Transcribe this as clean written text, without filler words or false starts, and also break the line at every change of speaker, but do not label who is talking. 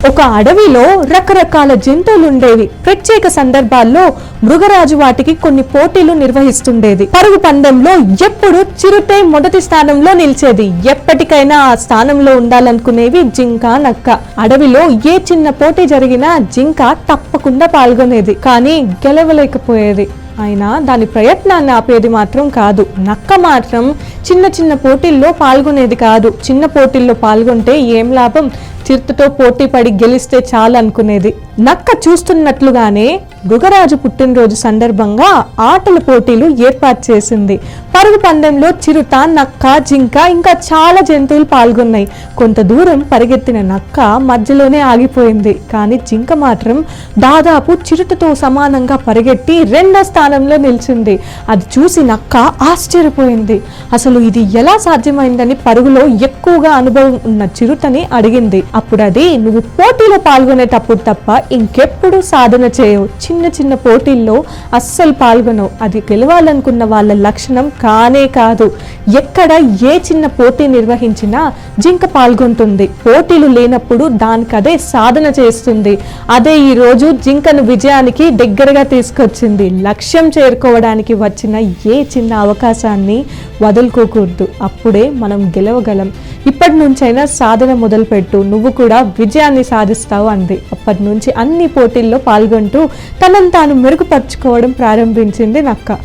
ఒక అడవిలో రకరకాల జంతువులు ఉండేవి. ప్రత్యేక సందర్భాల్లో మృగరాజు వాటికి కొన్ని పోటీలు నిర్వహిస్తుండేది. పరుగు పందెంలో ఎప్పుడు చిరుతే మొదటి స్థానంలో నిలిచేది. ఎప్పటికైనా ఆ స్థానంలో ఉండాలనుకునేవి జింక, నక్క. అడవిలో ఏ చిన్న పోటీ జరిగినా జింక తప్పకుండా పాల్గొనేది, కానీ గెలవలేకపోయేది. అయినా దాని ప్రయత్నాన్ని ఆపేది మాత్రం కాదు. నక్క మాత్రం చిన్న చిన్న పోటీల్లో పాల్గొనేది కాదు. చిన్న పోటీల్లో పాల్గొంటే ఏం లాభం, చిరుతతో పోటీ పడి గెలిస్తే చాలు అనుకునేది. నక్క చూస్తున్నట్లుగానే మృగరాజు పుట్టినరోజు సందర్భంగా ఆటల పోటీలు ఏర్పాటు చేసింది. పరుగు పందెంలో చిరుత, నక్క, జింక ఇంకా చాలా జంతువులు పాల్గొన్నాయి. కొంత దూరం పరిగెత్తిన నక్క మధ్యలోనే ఆగిపోయింది. కానీ జింక మాత్రం దాదాపు చిరుతతో సమానంగా పరిగెత్తి రెండో స్థానంలో నిలిచింది. అది చూసి నక్క ఆశ్చర్యపోయింది. అసలు ఇది ఎలా సాధ్యమైందని పరుగులో ఎక్కువగా అనుభవం ఉన్న చిరుతని అడిగింది. అప్పుడు అది, నువ్వు పోటీలో పాల్గొనేటప్పుడు తప్ప ఇంకెప్పుడు సాధన చేయవు, చిన్న చిన్న పోటీల్లో అస్సలు పాల్గొనవు. అది గెలవాలనుకున్న వాళ్ళ లక్షణం కానే కాదు. ఎక్కడ ఏ చిన్న పోటీ నిర్వహించినా జింక పాల్గొంటుంది. పోటీలు లేనప్పుడు దానికదే సాధన చేస్తుంది. అదే ఈ రోజు జింకను విజయానికి దగ్గరగా తీసుకొచ్చింది. లక్ష్యం చేరుకోవడానికి వచ్చిన ఏ చిన్న అవకాశాన్ని వదులుకోకూడదు. అప్పుడే మనం గెలవగలం. ఇప్పటి నుంచైనా సాధన మొదలుపెట్టు, నువ్వు కూడా విజయాన్ని సాధిస్తావు అంది. అప్పటి నుంచి అన్ని పోటీల్లో పాల్గొంటూ తనను తాను మెరుగుపరుచుకోవడం ప్రారంభించింది నక్క.